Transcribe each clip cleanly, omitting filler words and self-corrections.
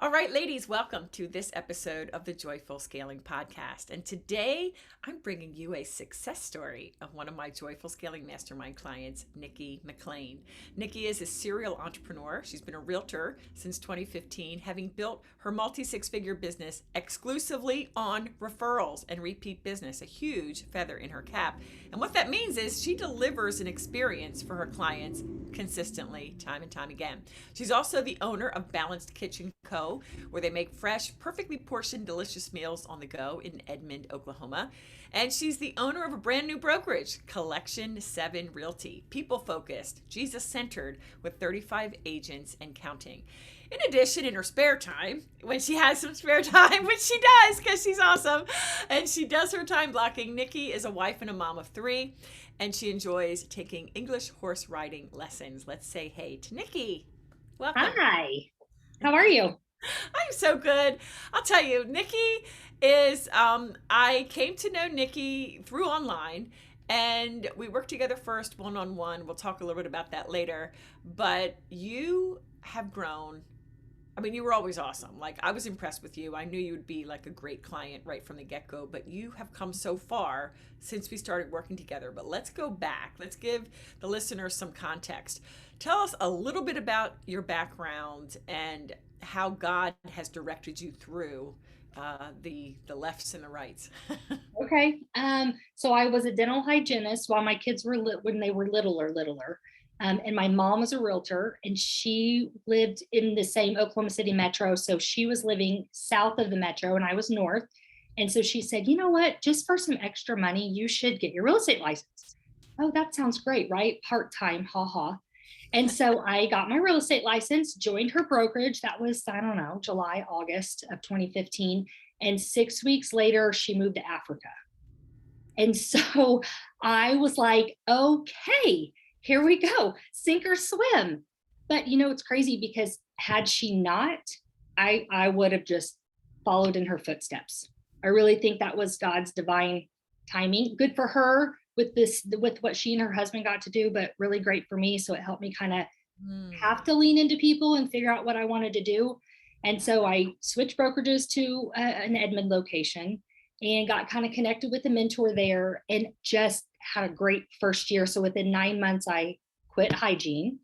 All right, ladies, welcome to this episode of the Joyful Scaling Podcast. And today I'm bringing you a success story of one of my Joyful Scaling Mastermind clients, Niki McClain. Nikki is a serial entrepreneur. She's been a realtor since 2015, having built her multi-six-figure business exclusively on referrals and repeat business, a huge feather in her cap. And what that means is she delivers an experience for her clients consistently, time and time again. She's also the owner of Balanced Kitchen Co., where they make fresh, perfectly portioned, delicious meals on the go in Edmond, Oklahoma. And she's the owner of a brand new brokerage, Collection 7 Realty, people focused, Jesus centered, with 35 agents and counting. In addition, in her spare time, when she has some spare time, which she does because she's awesome, and she does her time blocking, Nikki is a wife and a mom of three, and she enjoys taking English horse riding lessons. Let's say hey to Nikki. Welcome. Hi, how are you? I'm so good. I'll tell you, Nikki is, I came to know Nikki through online, and we worked together first one on one. We'll talk a little bit about that later. But you have grown. I mean, you were always awesome. Like, I was impressed with you. I knew you would be like a great client right from the get go, but you have come so far since we started working together. But let's go back. Let's give the listeners some context. Tell us a little bit about your background and how God has directed you through the lefts and the rights. Okay. So I was a dental hygienist while my kids were when they were littler. And my mom was a realtor and she lived in the same Oklahoma City metro. So she was living south of the metro and I was north. And so she said, you know what, just for some extra money, you should get your real estate license. Oh, that sounds great, right? Part-time, haha. And so I got my real estate license, joined her brokerage. That was, I don't know, July, August of 2015. And 6 weeks later, she moved to Africa. And so I was like, okay, here we go, sink or swim. But it's crazy because had she not, I would have just followed in her footsteps. I really think that was God's divine timing. Good for her with what she and her husband got to do, but really great for me. So it helped me kind of have to lean into people and figure out what I wanted to do. And so I switched brokerages to an Edmond location and got kind of connected with a mentor there and just had a great first year. So within 9 months, I quit hygiene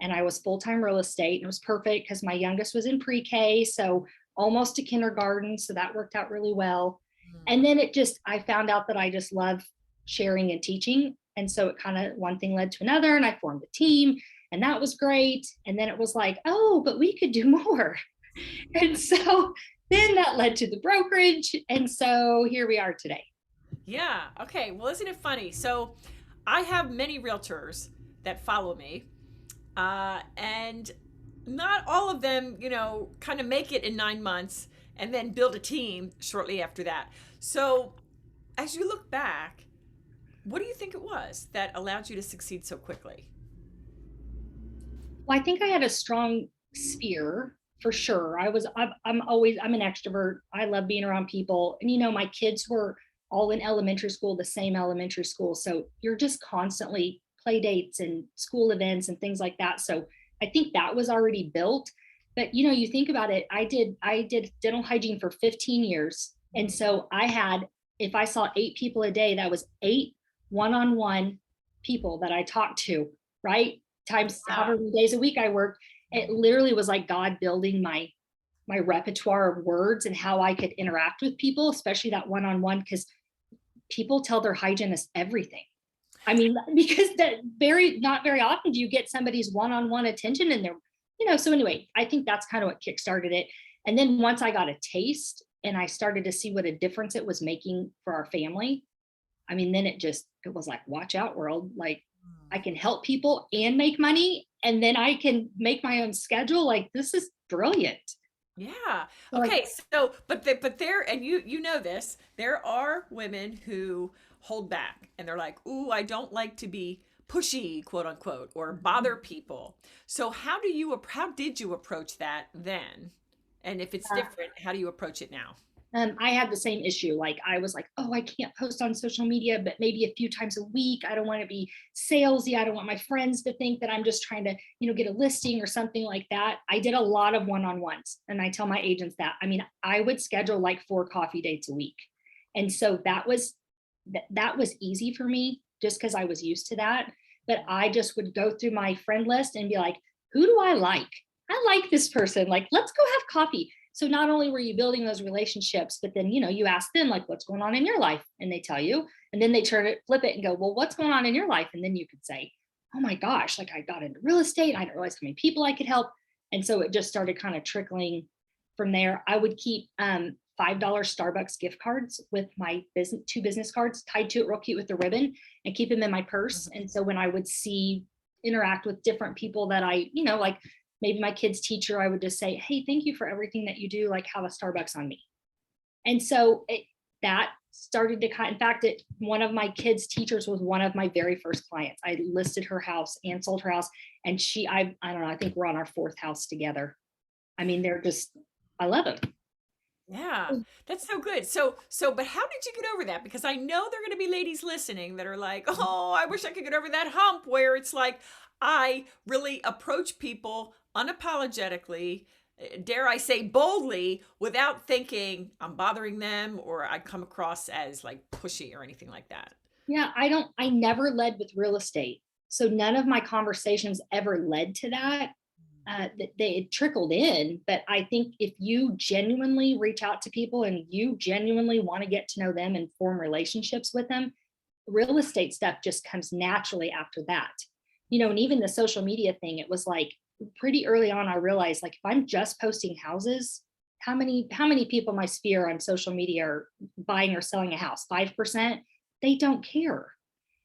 and I was full-time real estate. And it was perfect because my youngest was in pre-K, so almost to kindergarten. So that worked out really well. And then I found out that I just love sharing and teaching. And so it kind of one thing led to another and I formed a team and that was great. And then it was like, oh, but we could do more. And so then that led to the brokerage. And so here we are today. Yeah. Okay. Well, isn't it funny? So I have many realtors that follow me, and not all of them, kind of make it in 9 months and then build a team shortly after that. So as you look back, what do you think it was that allowed you to succeed so quickly? Well, I think I had a strong sphere for sure. I'm an extrovert. I love being around people. And, my kids were all in elementary school, the same elementary school. So you're just constantly play dates and school events and things like that. So I think that was already built. But, you think about it, I did dental hygiene for 15 years. And so if I saw 8 people a day, that was 8 one-on-one people that I talked to, right? Times however many days a week I worked. It literally was like God building my repertoire of words and how I could interact with people, especially that one-on-one, because people tell their hygienist everything. I mean, because not very often do you get somebody's one-on-one attention and so anyway, I think that's kind of what kickstarted it. And then once I got a taste and I started to see what a difference it was making for our family, I mean, then it was like, watch out, world. Like, I can help people and make money, and then I can make my own schedule. Like, this is brilliant. Yeah. Like, Okay. So, but there, and you know this, there are women who hold back and they're like, "Ooh, I don't like to be pushy, quote unquote, or bother people." So, how did you approach that then? And if it's different, how do you approach it now? I had the same issue. Like I was like, oh, I can't post on social media, but maybe a few times a week. I don't want to be salesy. I don't want my friends to think that I'm just trying to, get a listing or something like that. I did a lot of one-on-ones, and I tell my agents that. I mean, I would schedule like 4 coffee dates a week. And so that was easy for me just because I was used to that. But I just would go through my friend list and be like, who do I like? I like this person. Like, let's go have coffee. So not only were you building those relationships, but then, you ask them like, what's going on in your life? And they tell you, and then they flip it and go, well, what's going on in your life? And then you could say, oh my gosh, like I got into real estate. I didn't realize how many people I could help. And so it just started kind of trickling from there. I would keep $5 Starbucks gift cards with my 2 business cards tied to it real cute with the ribbon, and keep them in my purse. And so when I would interact with different people that I, like maybe my kid's teacher, I would just say, hey, thank you for everything that you do. Like, have a Starbucks on me. And so that started to in fact, one of my kids' teachers was one of my very first clients. I listed her house and sold her house. And I don't know, I think we're on our 4th house together. I mean, I love them. Yeah, that's so good. But how did you get over that? Because I know there are going to be ladies listening that are like, oh, I wish I could get over that hump where it's like, I really approach people unapologetically, dare I say boldly, without thinking I'm bothering them or I come across as like pushy or anything like that. Yeah, I never led with real estate. So none of my conversations ever led to that. They trickled in, but I think if you genuinely reach out to people and you genuinely want to get to know them and form relationships with them, real estate stuff just comes naturally after that. And even the social media thing, it was like pretty early on, I realized like if I'm just posting houses, how many people in my sphere on social media are buying or selling a house? 5%. They don't care.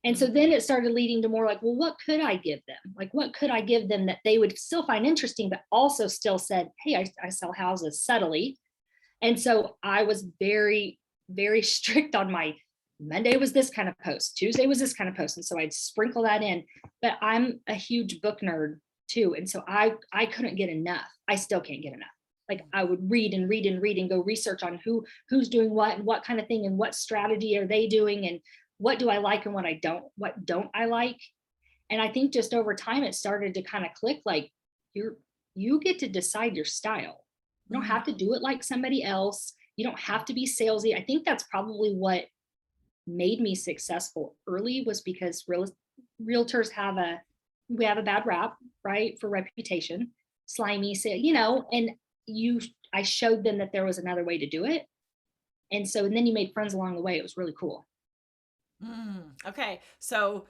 And so then it started leading to more like, well, what could I give them? Like, what could I give them that they would still find interesting, but also still said, hey, I sell houses subtly. And so I was very, very strict on my Monday was this kind of post, Tuesday was this kind of post. And so I'd sprinkle that in. But I'm a huge book nerd too. And so I couldn't get enough. I still can't get enough. Like I would read and read and read and go research on who's doing what and what kind of thing and what strategy are they doing and what do I like and what don't I like. And I think just over time it started to kind of click, like you get to decide your style. You don't have to do it like somebody else. You don't have to be salesy. I think that's probably what made me successful early, was because realtors have a bad rap, right? For reputation, slimy, and I showed them that there was another way to do it. And then you made friends along the way. It was really cool. Okay. So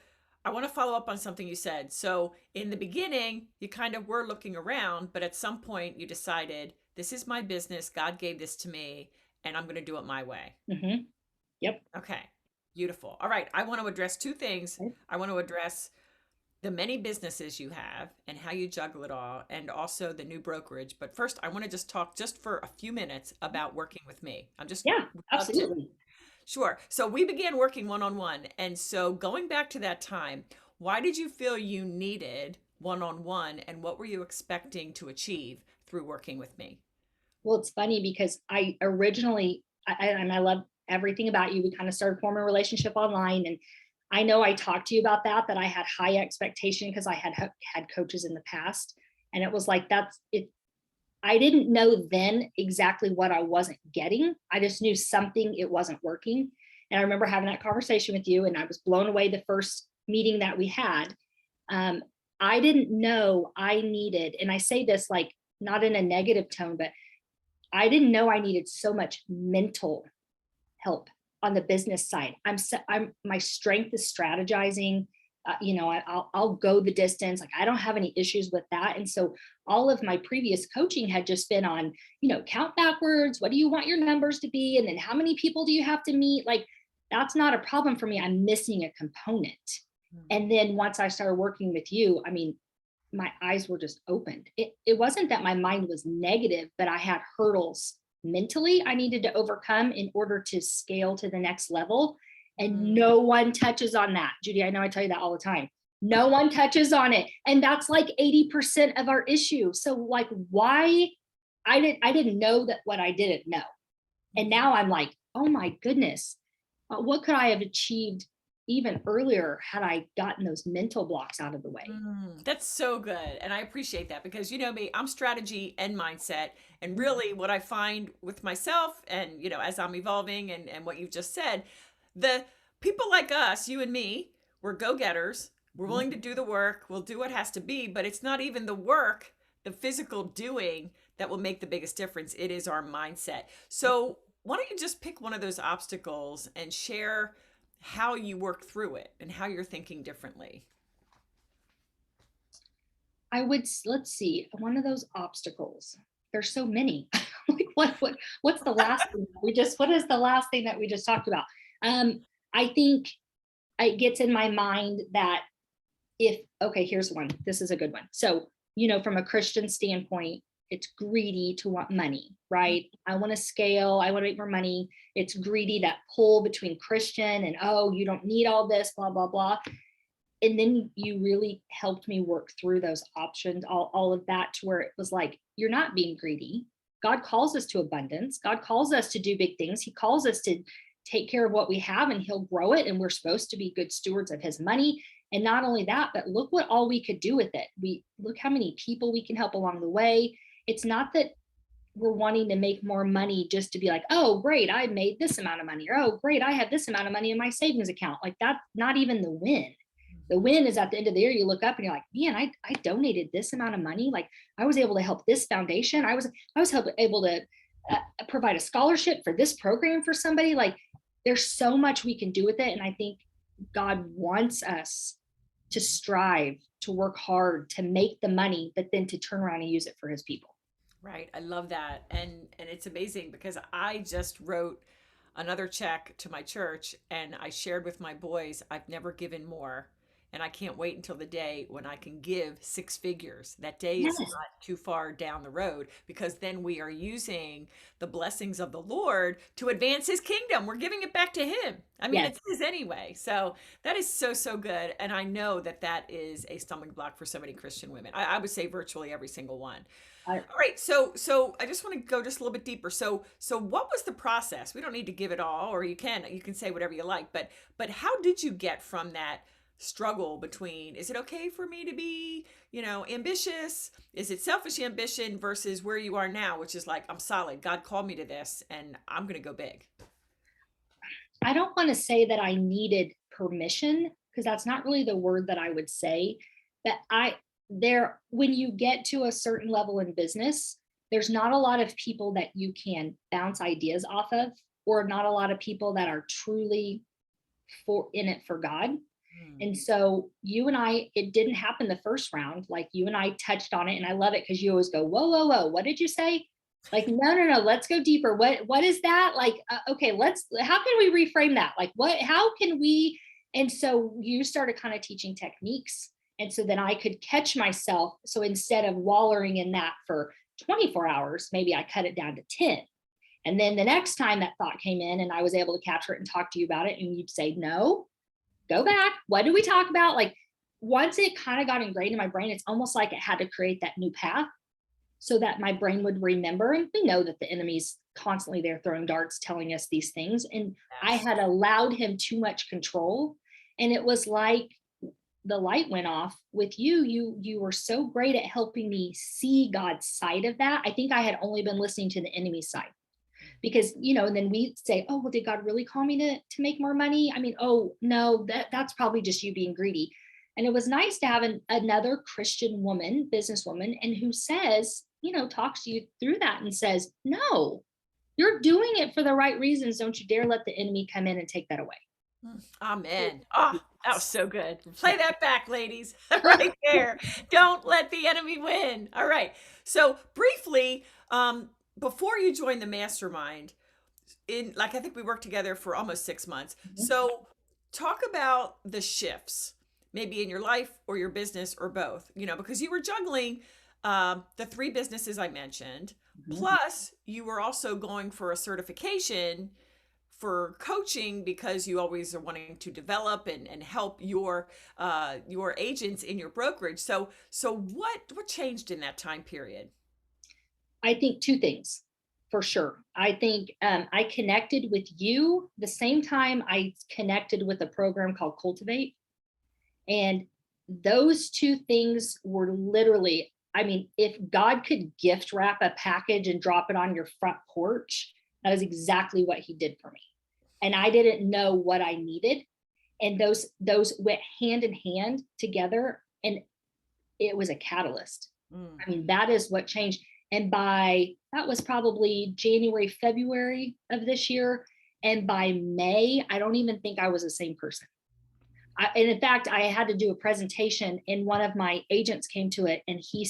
I want to follow up on something you said. So in the beginning, you kind of were looking around, but at some point you decided, this is my business. God gave this to me and I'm going to do it my way. Mm-hmm. Yep. Okay. Beautiful. All right. I want to address 2 things. I want to address the many businesses you have and how you juggle it all, and also the new brokerage. But first, I want to just talk just for a few minutes about working with me. Yeah, absolutely. Sure. So we began working one-on-one. And so going back to that time, why did you feel you needed one-on-one, and what were you expecting to achieve through working with me? Well, it's funny because I originally, and I love everything about you. We kind of started forming a relationship online. And I know I talked to you about that I had high expectation because I had coaches in the past. And it was like, that's it. I didn't know then exactly what I wasn't getting. I just knew it wasn't working. And I remember having that conversation with you, and I was blown away the first meeting that we had. I didn't know I needed, and I say this like not in a negative tone, but I didn't know I needed so much mental help on the business side. My strength is strategizing. I'll go the distance. Like I don't have any issues with that. And so all of my previous coaching had just been on, count backwards. What do you want your numbers to be? And then how many people do you have to meet? Like that's not a problem for me. I'm missing a component. And then once I started working with you, I mean, my eyes were just opened. It wasn't that my mind was negative, but I had hurdles mentally I needed to overcome in order to scale to the next level. And no one touches on that. Judy, I know I tell you that all the time. No one touches on it. And that's like 80% of our issue. So like why I didn't know that what I didn't know. And now I'm like, oh my goodness, what could I have achieved even earlier had I gotten those mental blocks out of the way? That's so good. And I appreciate that because you know me, I'm strategy and mindset. And really what I find with myself and, you know, as I'm evolving and what you've just said, the people like us, you and me, we're go-getters. We're willing to do the work. We'll do what has to be, but it's not even the work, the physical doing that will make the biggest difference. It is our mindset. So why don't you just pick one of those obstacles and share how you work through it and how you're thinking differently? I would, let's see, one of those obstacles. There's so many. Like what's the last thing that we just, what is the last thing that we just talked about? I think it gets in my mind that if, okay, here's one. This is a good one. So, you know, from a Christian standpoint, it's greedy to want money, right? I want to scale. I want to make more money. It's greedy, that pull between Christian and, oh, you don't need all this, blah, blah, blah. And then you really helped me work through those options, all of that, to where it was like, you're not being greedy. God calls us to abundance. God calls us to do big things. He calls us to take care of what we have and he'll grow it. And we're supposed to be good stewards of his money. And not only that, but look what all we could do with it. We look how many people we can help along the way. It's not that we're wanting to make more money just to be like, oh, great, I made this amount of money, or oh, great, I have this amount of money in my savings account. Like that's not even the win. The win is at the end of the year, you look up and you're like, man, I donated this amount of money. Like I was able to help this foundation. I was able to provide a scholarship for this program for somebody. Like there's so much we can do with it. And I think God wants us to strive, to work hard, to make the money, but then to turn around and use it for his people. Right. I love that. And it's amazing because I just wrote another check to my church and I shared with my boys, I've never given more. And I can't wait until the day when I can give six figures. That day is Yes. not too far down the road because then we are using the blessings of the Lord to advance his kingdom. We're giving it back to him. I mean, Yes. it's his anyway. So that is so, so good. And I know that that is a stumbling block for so many Christian women. I would say virtually every single one. I, All right, so I just want to go just a little bit deeper. So what was the process? We don't need to give it all, or you can say whatever you like, but how did you get from that struggle between, is it okay for me to be, you know, ambitious? Is it selfish ambition versus where you are now, which is like, I'm solid. God called me to this and I'm going to go big. I don't want to say that I needed permission because that's not really the word that I would say. But when you get to a certain level in business, there's not a lot of people that you can bounce ideas off of, or not a lot of people that are truly in it for God. And so you and I, it didn't happen the first round. Like you and I touched on it, and I love it because you always go, whoa, whoa, whoa, what did you say? Like, no, let's go deeper. What is that? Like, okay, how can we reframe that? Like how can we? And so you started kind of teaching techniques. And so then I could catch myself. So instead of wallowing in that for 24 hours, maybe I cut it down to 10. And then the next time that thought came in and I was able to capture it and talk to you about it, and you'd say, no, go back. What did we talk about? Like once it kind of got ingrained in my brain, it's almost like it had to create that new path so that my brain would remember. And we know that the enemy's constantly there throwing darts, telling us these things. And I had allowed him too much control. And it was like the light went off with you. You were so great at helping me see God's side of that. I think I had only been listening to the enemy's side. Because, you know, and then we say, oh, well, did God really call me to make more money? I mean, oh, no, that's probably just you being greedy. And it was nice to have another Christian woman, businesswoman, and who says, you know, talks to you through that and says, no, you're doing it for the right reasons. Don't you dare let the enemy come in and take that away. Amen. Oh, that was so good. Play that back, ladies, right there. Don't let the enemy win. All right. So briefly, before you joined the mastermind, I think we worked together for almost 6 months. So talk about the shifts, maybe in your life or your business or both, you know, because you were juggling the three businesses I mentioned, plus you were also going for a certification for coaching because you always are wanting to develop and help your agents in your brokerage. So what changed in that time period? I think two things. for sure. I think I connected with you the same time I connected with a program called Cultivate. And those two things were literally, I mean, if God could gift wrap a package and drop it on your front porch, that is exactly what he did for me. And I didn't know what I needed. And those went hand in hand together. And it was a catalyst. I mean, that is what changed. And that was probably January, February of this year. And by May, I don't even think I was the same person. And in fact, I had to do a presentation, and one of my agents came to it, and he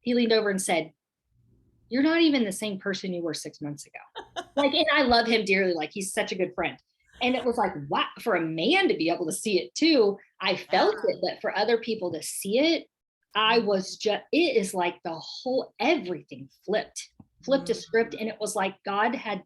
leaned over and said, "You're not even the same person you were 6 months ago." Like, and I love him dearly. Like, he's such a good friend. And it was like, wow, for a man to be able to see it too. I felt it, but for other people to see it, it is like everything flipped a script. And it was like God had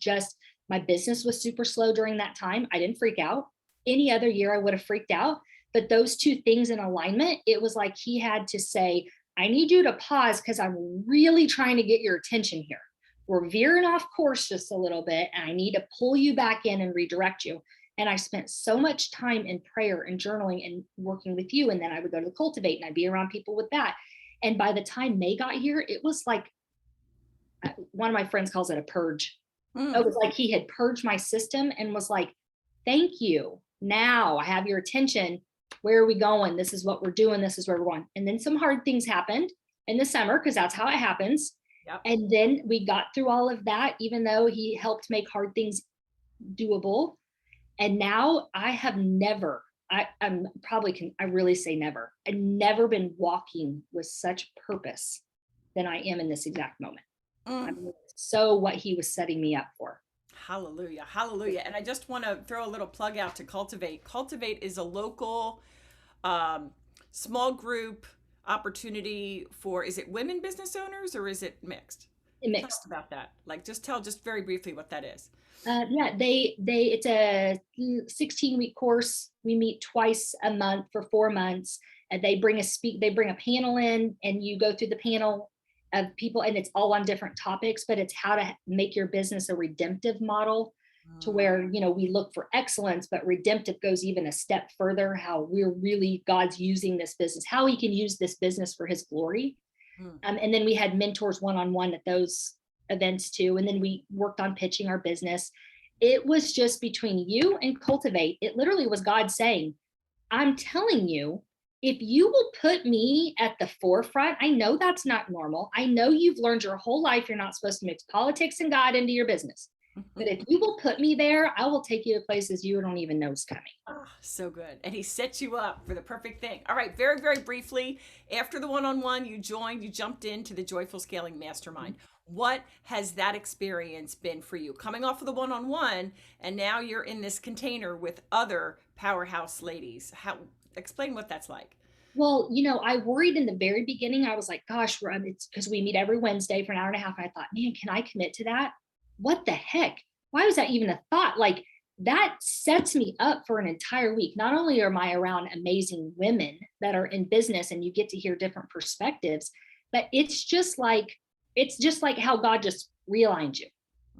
my business was super slow during that time. I didn't freak out. Any other year I would have freaked out. But those two things in alignment, it was like he had to say, I need you to pause because I'm really trying to get your attention here. We're veering off course just a little bit, and I need to pull you back in and redirect you. And I spent so much time in prayer and journaling and working with you. And then I would go to the Cultivate and I'd be around people with that. And by the time May got here, it was like, one of my friends calls it a purge. It was like he had purged my system and was like, thank you. Now I have your attention. Where are we going? This is what we're doing. This is where we're going. And then some hard things happened in the summer, because that's how it happens. Yep. And then we got through all of that, even though he helped make hard things doable. And now I have never, I really say never. I've never been walking with such purpose than I am in this exact moment. I mean, so what he was setting me up for. Hallelujah. Hallelujah. And I just want to throw a little plug out to Cultivate. Cultivate is a local small group opportunity for, is it women business owners or is it mixed? Mixed. Tell us about that. Like, tell very briefly what that is. It's a 16-week course. We meet twice a month for 4 months. And they bring a panel in, and you go through the panel of people, and it's all on different topics, but it's how to make your business a redemptive model to where, we look for excellence, but redemptive goes even a step further, how God's using this business, how he can use this business for his glory. And then we had mentors one-on-one at those events too. And then we worked on pitching our business. It was just between you and Cultivate. It literally was God saying, I'm telling you, if you will put me at the forefront, I know that's not normal. I know you've learned your whole life you're not supposed to mix politics and God into your business. But if you will put me there, I will take you to places you don't even know is coming. Oh, so good. And he sets you up for the perfect thing. All right, very, very briefly, after the one-on-one, you jumped into the Joyful Scaling Mastermind. What has that experience been for you? Coming off of the one-on-one, and now you're in this container with other powerhouse ladies. Explain what that's like. Well, I worried in the very beginning. I was like, gosh, it's because we meet every Wednesday for an hour and a half. And I thought, man, can I commit to that? What the heck? Why was that even a thought? Like, that sets me up for an entire week. Not only am I around amazing women that are in business and you get to hear different perspectives, but it's just like how God just realigned you.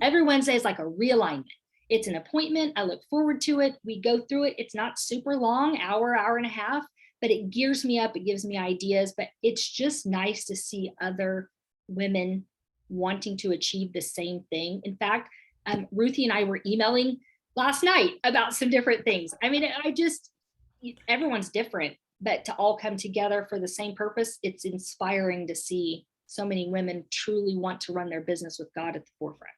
Every Wednesday is like a realignment. It's an appointment. I look forward to it. We go through it. It's not super long, hour and a half, but it gears me up. It gives me ideas, but it's just nice to see other women wanting to achieve the same thing. In fact, Ruthie and I were emailing last night about some different things. I mean, everyone's different, but to all come together for the same purpose, it's inspiring to see so many women truly want to run their business with God at the forefront.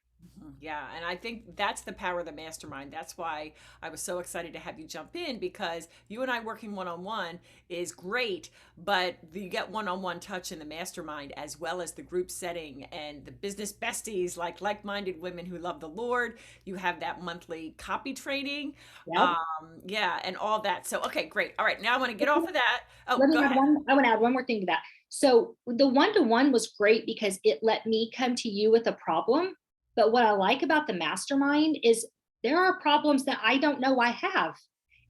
Yeah, and I think that's the power of the mastermind. That's why I was so excited to have you jump in, because you and I working one-on-one is great, but you get one-on-one touch in the mastermind, as well as the group setting and the business besties, like-minded women who love the Lord. You have that monthly copy training. Yep. And all that. So, okay, great. All right, now I want to get off of that. Oh, I want to add one more thing to that. So the one-to-one was great because it let me come to you with a problem. But what I like about the mastermind is there are problems that I don't know I have.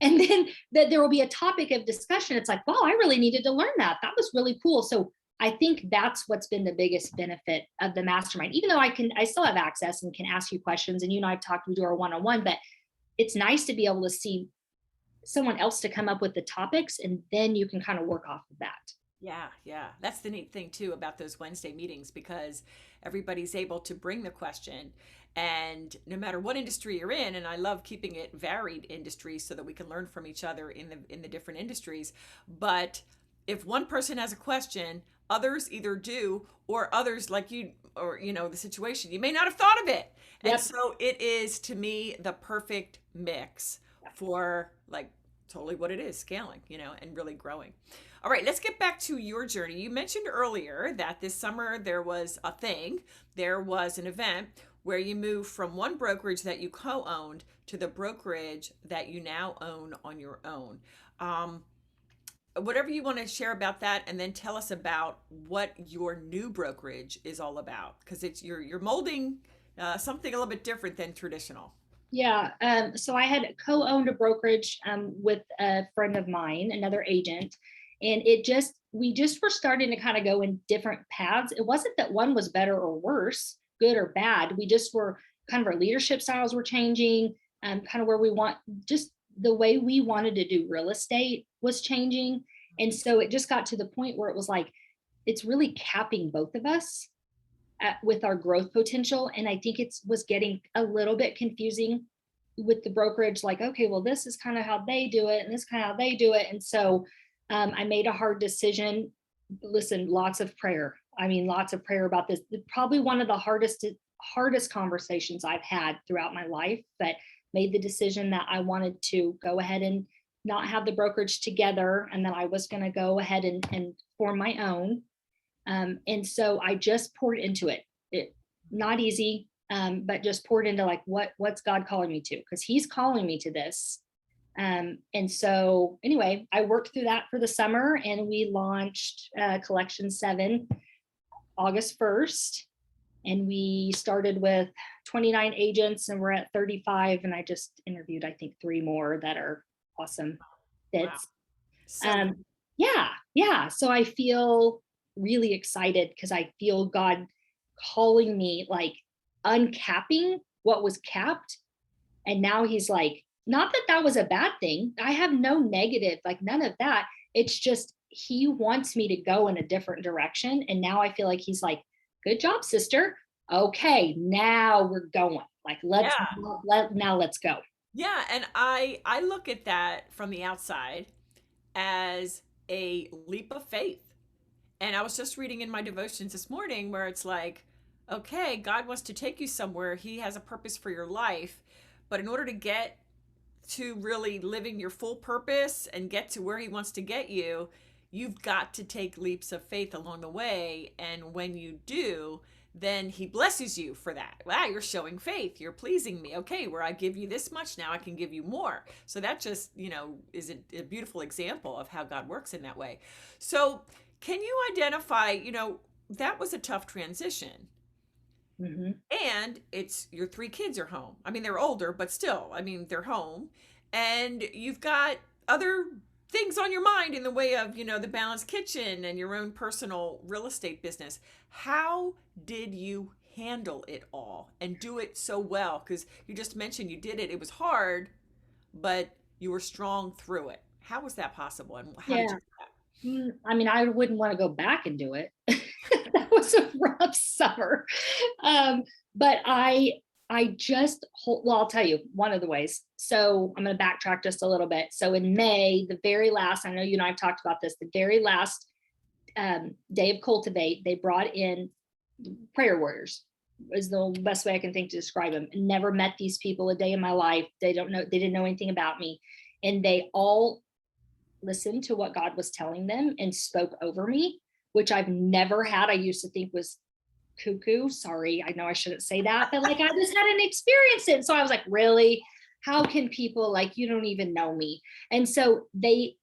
And then that there will be a topic of discussion. It's like, wow, I really needed to learn that. That was really cool. So I think that's what's been the biggest benefit of the mastermind, even though I still have access and can ask you questions, and you and I've talked, we do our one-on-one, but it's nice to be able to see someone else to come up with the topics, and then you can kind of work off of that. Yeah, yeah. That's the neat thing too about those Wednesday meetings, because everybody's able to bring the question, and no matter what industry you're in, and I love keeping it varied industries so that we can learn from each other in the different industries. But if one person has a question, others either do, or others like you, or the situation, you may not have thought of it. And Yep. so it is, to me, the perfect mix for like totally what it is, scaling, and really growing. All right, let's get back to your journey. You mentioned earlier that this summer there was an event where you moved from one brokerage that you co-owned to the brokerage that you now own on your own. Whatever you want to share about that, and then tell us about what your new brokerage is all about, because you're molding something a little bit different than traditional. Yeah. So I had co-owned a brokerage with a friend of mine, another agent, and we just were starting to kind of go in different paths. It wasn't that one was better or worse, good or bad. We just were kind of, our leadership styles were changing, kind of where we want, just the way we wanted to do real estate was changing. And so it just got to the point where it was like, it's really capping both of us with our growth potential. And I think it was getting a little bit confusing with the brokerage, like, okay, well, this is kind of how they do it, and this is kind of how they do it. And so I made a hard decision. Listen, lots of prayer. I mean, lots of prayer about this. Probably one of the hardest conversations I've had throughout my life, but made the decision that I wanted to go ahead and not have the brokerage together, and that I was going to go ahead and form my own. And so I just poured into it. Not easy, but just poured into like, what's God calling me to? Because He's calling me to this. And so anyway, I worked through that for the summer, and we launched Collection 7 August 1st. And we started with 29 agents, and we're at 35. And I just interviewed, I think, 3 more that are awesome fits. Wow. So Yeah. So I feel really excited because I feel God calling me, like uncapping what was capped. And now He's like, not that that was a bad thing. I have no negative, like none of that. It's just He wants me to go in a different direction. And now I feel like He's like, good job, sister. Okay, now we're going. Like, let's go. yeah, and I look at that from the outside as a leap of faith. And I was just reading in my devotions this morning where it's like, okay, God wants to take you somewhere. He has a purpose for your life. But in order to get to really living your full purpose and get to where He wants to get you, you've got to take leaps of faith along the way. And when you do, then He blesses you for that. Wow, you're showing faith. You're pleasing me. Okay, where I give you this much, now I can give you more. So that just, is a beautiful example of how God works in that way. So can you identify, that was a tough transition. Mm-hmm. And it's your 3 kids are home. I mean, they're older, but still, I mean, they're home. And you've got other things on your mind in the way of, the balanced kitchen and your own personal real estate business. How did you handle it all and do it so well? Because you just mentioned you did it. It was hard, but you were strong through it. How was that possible? And how did Yeah. you do that? I mean, I wouldn't want to go back and do it. That was a rough summer. But well, I'll tell you one of the ways. So I'm going to backtrack just a little bit. So in May, the very last, I know you and I've talked about this, the very last day of Cultivate, they brought in prayer warriors, is the best way I can think to describe them. Never met these people a day in my life. They didn't know anything about me. And they all listened to what God was telling them and spoke over me, which I've never had. I used to think was cuckoo. Sorry, I know I shouldn't say that, but like I just hadn't experienced it. So I was like, really? How can people, like, you don't even know me? And so they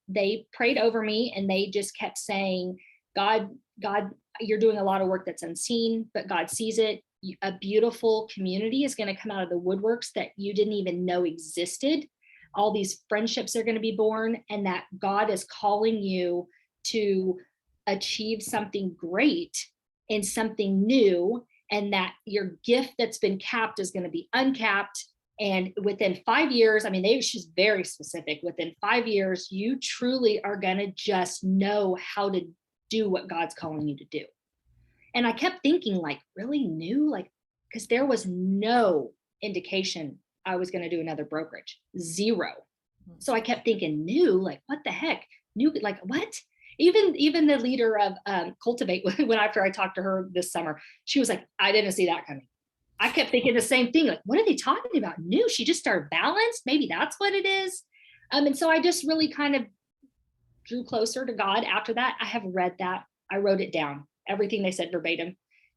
prayed over me, and they just kept saying, God, you're doing a lot of work that's unseen, but God sees it. A beautiful community is going to come out of the woodworks that you didn't even know existed. All these friendships are going to be born, and that God is calling you to achieve something great and something new, and that your gift that's been capped is going to be uncapped. And within 5 years, I mean, she's very specific. Within 5 years, you truly are going to just know how to do what God's calling you to do. And I kept thinking, like, really new? Like, because there was no indication I was going to do another brokerage, zero. So I kept thinking, new, like, what the heck? New, like, what? Even the leader of Cultivate, when after I talked to her this summer, she was like, I didn't see that coming. I kept thinking the same thing. Like, what are they talking about? New? She just started Balanced. Maybe that's what it is. And so I just really kind of drew closer to God after that. I have read that. I wrote it down, everything they said verbatim.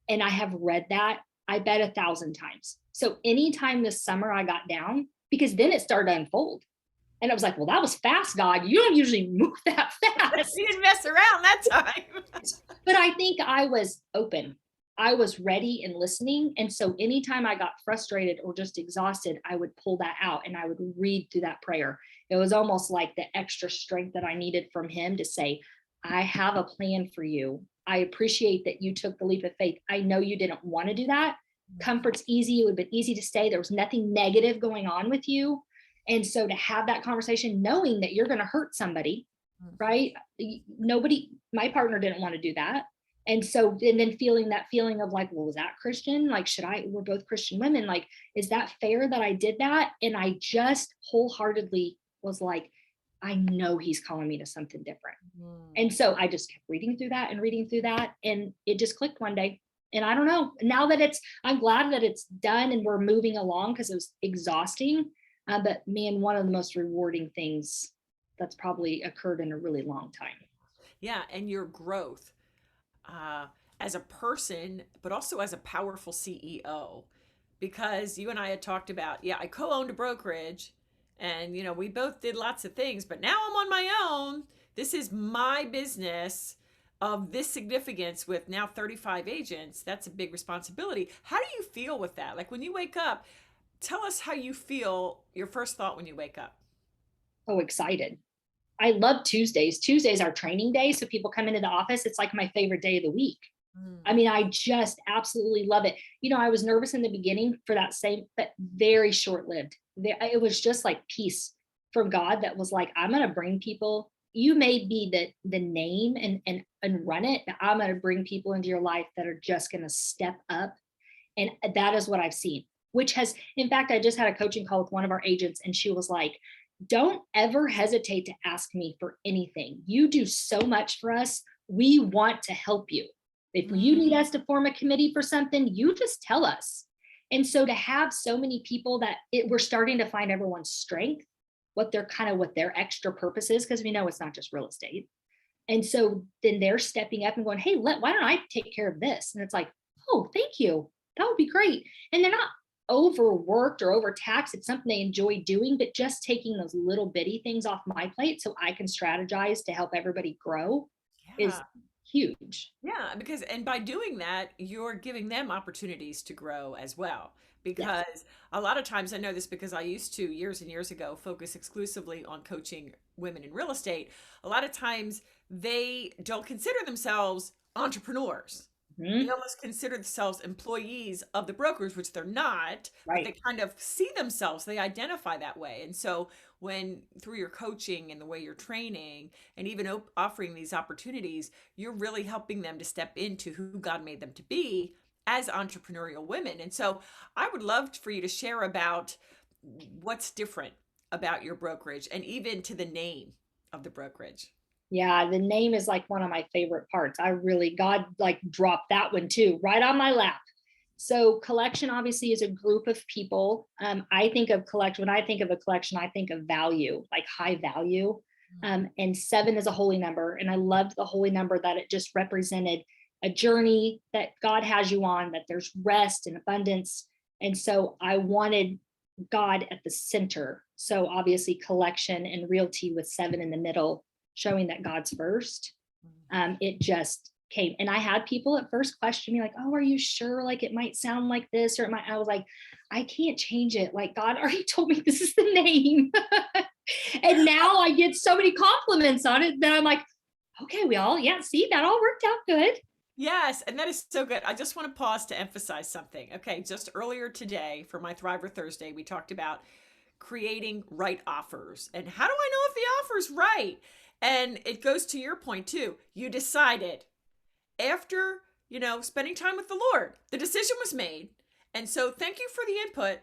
And I have read that, I bet 1,000 times. So anytime this summer I got down, because then it started to unfold. And I was like, well, that was fast, God. You don't usually move that fast. You didn't mess around that time. But I think I was open. I was ready and listening. And so anytime I got frustrated or just exhausted, I would pull that out and I would read through that prayer. It was almost like the extra strength that I needed from him to say, I have a plan for you. I appreciate that you took the leap of faith. I know you didn't want to do that. Comfort's easy. It would have been easy to stay. There was nothing negative going on with you. And so to have that conversation, knowing that you're going to hurt somebody, right? Nobody, my partner didn't want to do that. And so, and then feeling that feeling of like, well, was that Christian? Like, we're both Christian women. Like, is that fair that I did that? And I just wholeheartedly was like, I know he's calling me to something different. And so I just kept reading through that. And it just clicked one day. And I don't know, now that I'm glad that it's done and we're moving along, because it was exhausting. But man, one of the most rewarding things that's probably occurred in a really long time. Yeah. And your growth as a person, but also as a powerful CEO, because you and I had talked about, I co-owned a brokerage and, we both did lots of things, but now I'm on my own. This is my business of this significance with now 35 agents. That's a big responsibility. How do you feel with that? Like when you wake up, tell us how you feel, your first thought when you wake up. Oh, excited. I love Tuesdays. Tuesdays are training day. So people come into the office. It's like my favorite day of the week. I mean, I just absolutely love it. I was nervous in the beginning for that but very short-lived. It was just like peace from God that was like, I'm going to bring people. You may be the name and run it, but I'm going to bring people into your life that are just going to step up. And that is what I've seen, which has, in fact, I just had a coaching call with one of our agents and she was like, don't ever hesitate to ask me for anything. You do so much for us. We want to help you. If you need us to form a committee for something, you just tell us. And so to have so many people that we're starting to find everyone's strength, what their extra purpose is, because we know it's not just real estate. And so then they're stepping up and going, hey, why don't I take care of this? And it's like, oh, thank you. That would be great. And they're not overworked or overtaxed. It's something they enjoy doing, but just taking those little bitty things off my plate so I can strategize to help everybody grow is huge. Yeah, because, and by doing that, you're giving them opportunities to grow as well. Because a lot of times, I know this because I used to years and years ago focus exclusively on coaching women in real estate. A lot of times they don't consider themselves entrepreneurs. They almost consider themselves employees of the brokers, which they're not, right. But they kind of see themselves, they identify that way. And so when through your coaching and the way you're training and even offering these opportunities, you're really helping them to step into who God made them to be as entrepreneurial women. And so I would love for you to share about what's different about your brokerage and even to the name of the brokerage. Yeah, the name is like one of my favorite parts. God like dropped that one too, right on my lap. So collection obviously is a group of people. I think of collection, when I think of a collection, I think of value, like high value. And 7 is a holy number. And I loved the holy number that it just represented a journey that God has you on, that there's rest and abundance. And so I wanted God at the center. So obviously collection and realty with 7 in the middle, showing that God's first. It just came. And I had people at first question me like, oh, are you sure? Like it might sound like this, or I was like, I can't change it. Like God already told me this is the name. And now I get so many compliments on it that I'm like, Okay, see, that all worked out good. Yes, and that is so good. I just want to pause to emphasize something. Okay, just earlier today for my Thriver Thursday, we talked about creating right offers. And how do I know if the offer's right? And it goes to your point too. You decided after, spending time with the Lord, the decision was made. And so thank you for the input,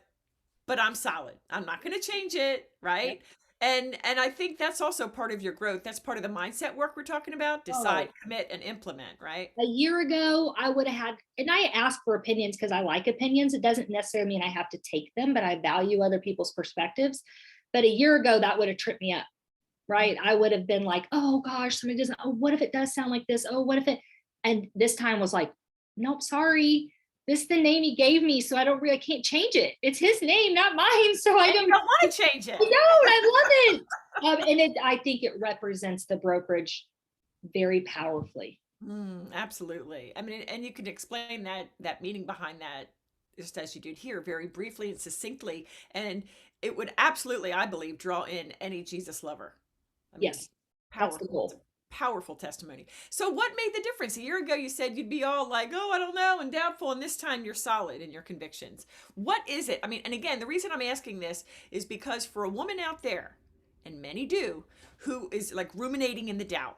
but I'm solid. I'm not going to change it, Yep. right? And I think that's also part of your growth. That's part of the mindset work we're talking about. Decide, Oh, commit, and implement, right? a year ago, I would have had, and I ask for opinions because I like opinions. It doesn't necessarily mean I have to take them, but I value other people's perspectives. But a year ago, that would have tripped me up, right? I would have been like, oh gosh, somebody doesn't, oh, what if it does sound like this? Oh, what if it, and this time was like, nope, sorry. This is the name he gave me. So I can't change it. It's his name, not mine. So I And you don't, don't want to change I it. don't, I love it. I think it represents the brokerage very powerfully. Absolutely. I mean, and you can explain that meaning behind that just as you did here, very briefly and succinctly, and it would absolutely, I believe, draw in any Jesus lover. I mean, Yes, that's the powerful. It's a goal. powerful testimony. So, what made the difference? A year ago, you said you'd be all like, "Oh, I don't know," and doubtful, and this time you're solid in your convictions. What is it? I mean, and again, the reason I'm asking this is because for a woman out there, and many do, who is like ruminating in the doubt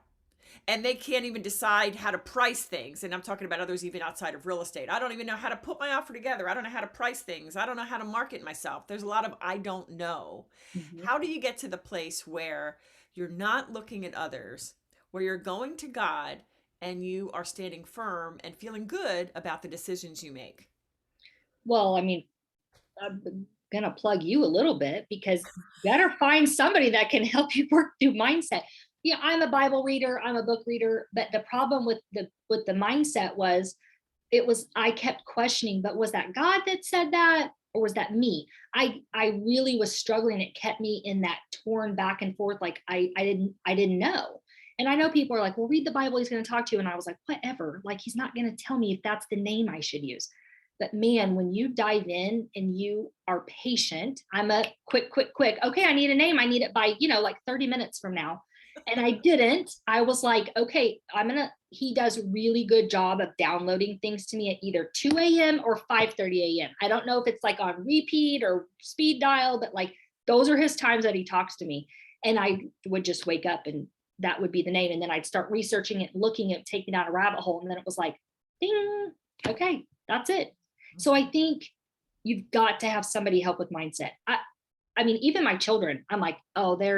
and they can't even decide how to price things. And I'm talking about others even outside of real estate. I don't even know how to put my offer together. I don't know how to price things. I don't know how to market myself. There's a lot of I don't know. Mhm. How do you get to the place where you're not looking at others, where you're going to God and you are standing firm and feeling good about the decisions you make? Well, I mean, I'm gonna plug you a little bit because you better find somebody that can help you work through mindset. Yeah, I'm a Bible reader, I'm a book reader, but the problem with the mindset was it was I kept questioning, but was that God that said that or was that me? I really was struggling. It kept me in that torn back and forth. Like I didn't know. And I know people are like, well, read the Bible, he's going to talk to you. And I was like, whatever. Like he's not going to tell me if that's the name I should use. But man, when you dive in and you are patient, I'm a quick. Okay, I need a name. I need it by, like 30 minutes from now. And I didn't. I was like, okay, he does a really good job of downloading things to me at either 2 a.m. or 5:30 a.m. I don't know if it's like on repeat or speed dial, but like those are his times that he talks to me. And I would just wake up and that would be the name. And then I'd start researching it, looking at taking down a rabbit hole. And then it was like, ding, okay, that's it. So I think you've got to have somebody help with mindset. I mean, even my children, I'm like, oh, they're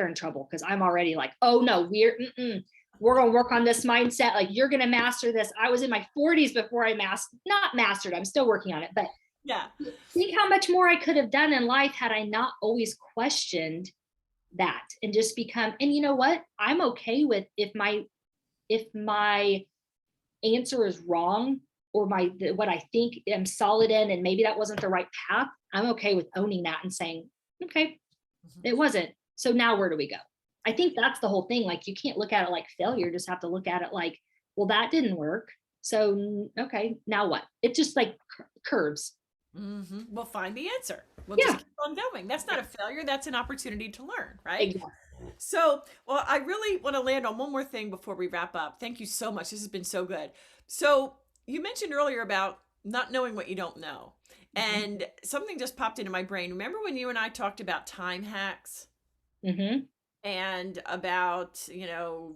in trouble because I'm already like, oh no, we're going to work on this mindset. Like you're going to master this. I was in my 40s before I not mastered. I'm still working on it, but Yeah. think how much more I could have done in life had I not always questioned that and just become, and you know what? I'm okay with if my answer is wrong or what I think I'm solid in, and maybe that wasn't the right path, I'm okay with owning that and saying, okay, it wasn't. So now where do we go? I think that's the whole thing. Like you can't look at it like failure, just have to look at it like, well, that didn't work. So okay, now what? It just like curves. We'll find the answer. We'll just Yeah, keep on going. That's not a failure. That's an opportunity to learn, right? exactly. So, well, I really want to land on one more thing before we wrap up. Thank you so much. This has been so good. So, you mentioned earlier about not knowing what you don't know. Mm-hmm. And something just popped into my brain. Remember when you and I talked about time hacks Mm-hmm. and about,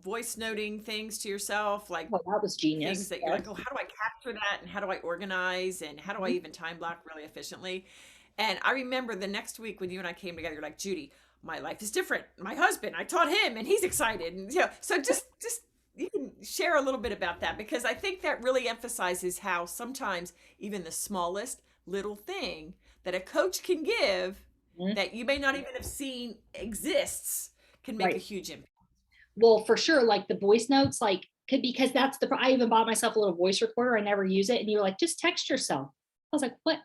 voice noting things to yourself, like Well, that was things genius. that you're Yes. like, oh, how do I capture that? And how do I organize? And how do I Mhm. even time block really efficiently? And I remember the next week when you and I came together, you're like, Judy, my life is different. My husband, I taught him and he's excited. And so just you can share a little bit about that because I think that really emphasizes how sometimes even the smallest little thing that a coach can give Mhm. that you may not even have seen exists can make a Right. huge impact. Well, for sure, like the voice notes, like could because I even bought myself a little voice recorder. I never use it. And you were like, just text yourself. I was like, what?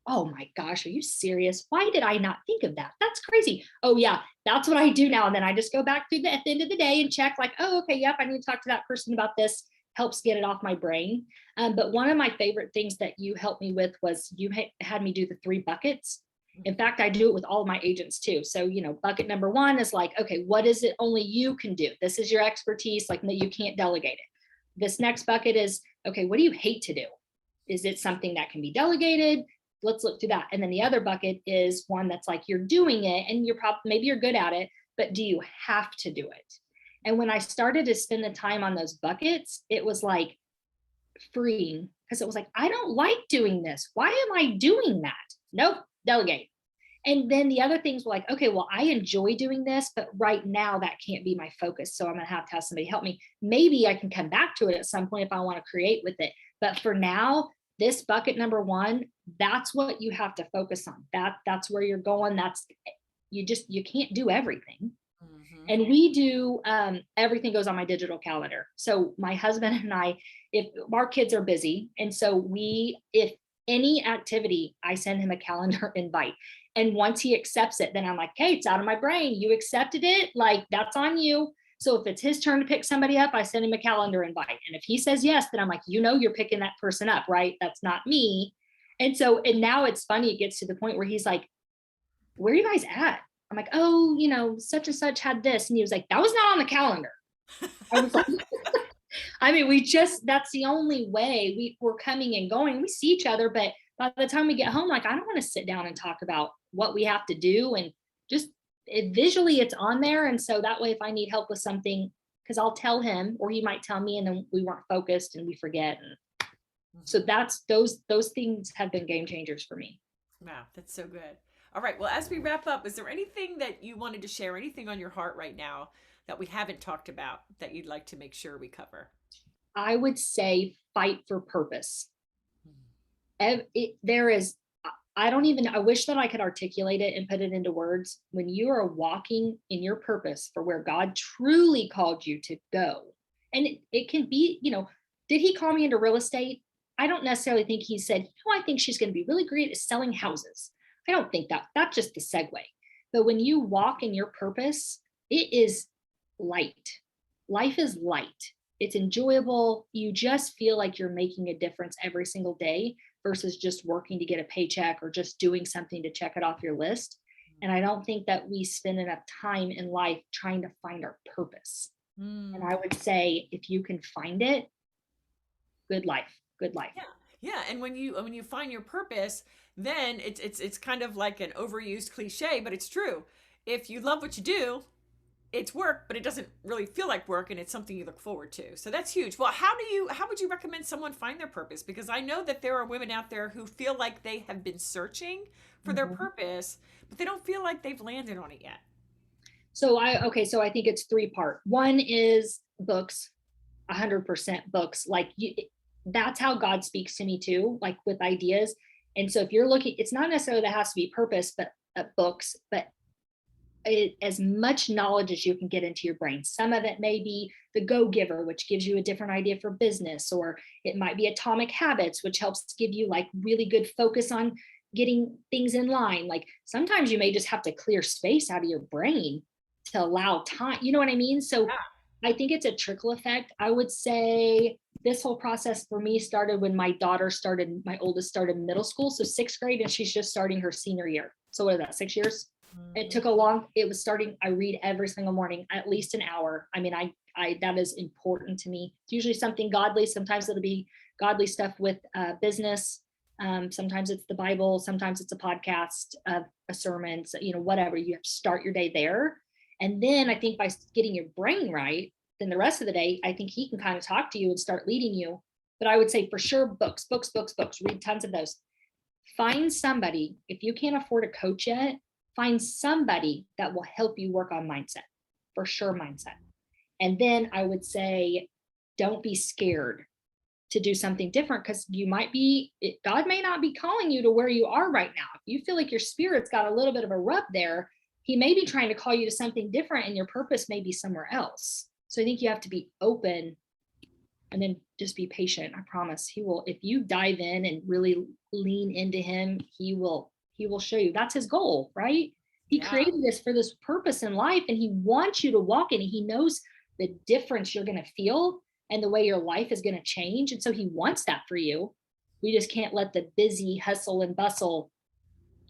Oh my gosh, are you serious? Why did I not think of that? That's crazy. Oh yeah, that's what I do now. And then I just go back at the end of the day and check like, oh, okay, yep, I need to talk to that person about this. Helps get it off my brain. But one of my favorite things that you helped me with was you had me do the 3 buckets. In fact, I do it with all of my agents too. So, bucket number one is like, okay, what is it only you can do? This is your expertise. Like, no, you can't delegate it. This next bucket is, okay, what do you hate to do? Is it something that can be delegated? Let's look through that. And then the other bucket is one that's like, you're doing it and maybe you're good at it, but do you have to do it? And when I started to spend the time on those buckets, it was like freeing, because it was like, I don't like doing this. Why am I doing that? Nope, delegate. And then the other things were like, okay, well, I enjoy doing this, but right now that can't be my focus. So I'm going to have somebody help me. Maybe I can come back to it at some point if I want to create with it. But for now, this bucket number one, that's what you have to focus on. That's where you're going. You can't do everything. Mm-hmm. And we do, everything goes on my digital calendar. So my husband and I, if our kids are busy, and so if any activity, I send him a calendar invite. And once he accepts it, then I'm like, hey, it's out of my brain. You accepted it. Like, that's on you. So if it's his turn to pick somebody up, I send him a calendar invite. And if he says yes, then I'm like, you're picking that person up, right? That's not me. And now it's funny. It gets to the point where he's like, where are you guys at? I'm like, oh, such and such had this. And he was like, that was not on the calendar. I was like, I mean, that's the only way we're coming and going. We see each other, but by the time we get home, like, I don't want to sit down and talk about what we have to do. And just visually it's on there. And so that way, if I need help with something, because I'll tell him, or he might tell me, and then we weren't focused and we forget. And so those things have been game changers for me. Wow, that's so good. All right. Well, as we wrap up, is there anything that you wanted to share, anything on your heart right now that we haven't talked about that you'd like to make sure we cover? I would say fight for purpose. I wish that I could articulate it and put it into words. When you are walking in your purpose for where God truly called you to go, and it can be, did he call me into real estate? I don't necessarily think he said, I think she's going to be really great at selling houses. I don't think that's just the segue. But when you walk in your purpose, it is light. Life is light. It's enjoyable. You just feel like you're making a difference every single day versus just working to get a paycheck or just doing something to check it off your list. And I don't think that we spend enough time in life trying to find our purpose. And I would say, if you can find it, good life. Yeah. And when you find your purpose, then it's kind of like an overused cliche, but it's true. If you love what you do, it's work, but it doesn't really feel like work, and it's something you look forward to. So that's huge. Well, how would you recommend someone find their purpose? Because I know that there are women out there who feel like they have been searching for their purpose, but they don't feel like they've landed on it yet. So I think it's 3-part. One is books, 100% books. Like, that's how God speaks to me too, like with ideas. And so if you're looking, it's not necessarily that has to be purpose, but books, but as much knowledge as you can get into your brain. Some of it may be The Go-Giver, which gives you a different idea for business, or it might be Atomic Habits, which helps give you like really good focus on getting things in line. Like, sometimes you may just have to clear space out of your brain to allow time. You know what I mean? So I think it's a trickle effect. I would say this whole process for me started when my oldest started middle school. So 6th grade, and she's just starting her senior year. So what is that, 6 years? I read every single morning, at least an hour. I mean, I that is important to me. It's usually something godly. Sometimes it'll be godly stuff with business. Sometimes it's the Bible. Sometimes it's a podcast, a sermon, so, whatever. You have to start your day there. And then I think by getting your brain right, then the rest of the day, I think he can kind of talk to you and start leading you. But I would say for sure, books, read tons of those. Find somebody, if you can't afford a coach yet, find somebody that will help you work on mindset, for sure, mindset. And then I would say, don't be scared to do something different, because God may not be calling you to where you are right now. If you feel like your spirit's got a little bit of a rub there, he may be trying to call you to something different, and your purpose may be somewhere else. So I think you have to be open and then just be patient. I promise he will, if you dive in and really lean into him, he will show you. That's his goal, right? He created this for this purpose in life, and he wants you to walk in it. He knows the difference you're going to feel and the way your life is going to change. And so he wants that for you. We just can't let the busy hustle and bustle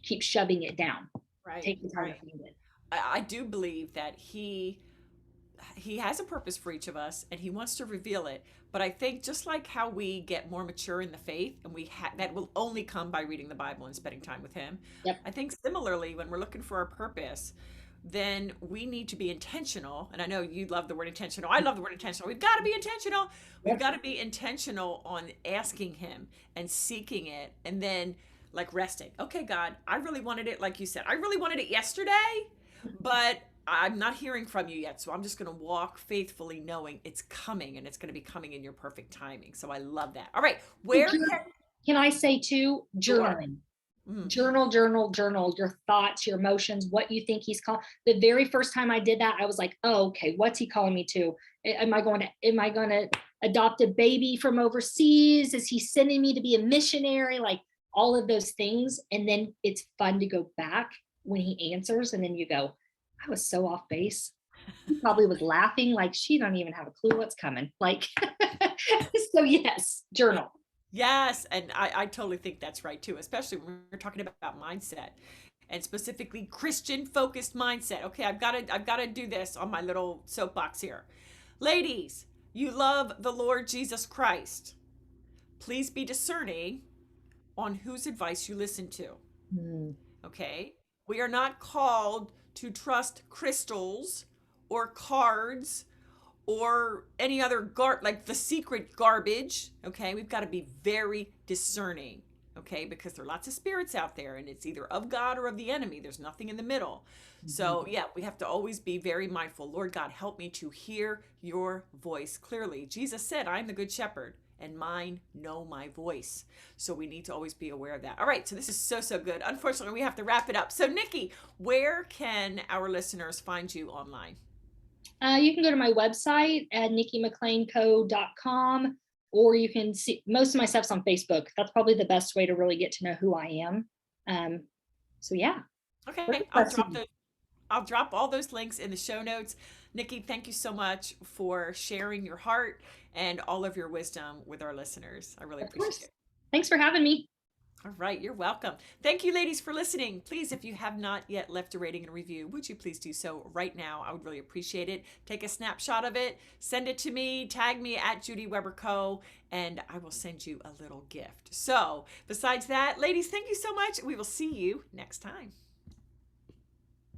keep shoving it down. Right, Take the time to right. find it. I do believe that he has a purpose for each of us and he wants to reveal it. But I think just like how we get more mature in the faith, and that will only come by reading the Bible and spending time with him. Yep. I think similarly, when we're looking for our purpose, then we need to be intentional. And I know you love the word intentional. I love the word intentional. We've got to be intentional. We've Yep. got to be intentional on asking him and seeking it, and then like resting. Okay, God, I really wanted it, like you said. I really wanted it yesterday, but I'm not hearing from you yet. So I'm just going to walk faithfully knowing it's coming, and it's going to be coming in your perfect timing. So I love that. All right. Where Can I say too, sure. journaling? Mm, Journal your thoughts, your emotions, what you think he's calling. The very first time I did that, I was like, oh, okay, what's he calling me to? Am I going to adopt a baby from overseas? Is he sending me to be a missionary? Like all of those things. And then it's fun to go back when he answers. And then you go, I was so off base. He probably was laughing like she don't even have a clue what's coming. Like, so yes, journal. yes. And I totally think that's right too, especially when we're talking about mindset and specifically Christian focused mindset. Okay. I've got to do this on my little soapbox here. Ladies, you love the Lord Jesus Christ. Please be discerning on whose advice you listen to. Mm. Okay? We are not called to trust crystals or cards or any other like the secret garbage. Okay? We've got to be very discerning. Okay? Because there are lots of spirits out there, and it's either of God or of the enemy. There's nothing in the middle. So, yeah, we have to always be very mindful. Lord God, help me to hear your voice clearly. Jesus said, I'm the good shepherd, and mine know my voice. So we need to always be aware of that. All right, so this is so, so good. Unfortunately, we have to wrap it up. So, Nikki, where can our listeners find you online? You can go to my website at nikkimcclainco.com, or you can see most of my stuff's on Facebook. That's probably the best way to really get to know who I am. So yeah. Okay, I'll drop all those links in the show notes. Nikki, thank you so much for sharing your heart and all of your wisdom with our listeners. I really Of appreciate course. it. Thanks for having me. All right, you're welcome. Thank you, ladies, for listening. Please, if you have not yet left a rating and a review, would you please do so right now? I would really appreciate it. Take a snapshot of it, send it to me, tag me at Judy Weber Co., and I will send you a little gift. So, besides that, ladies, thank you so much. We will see you next time.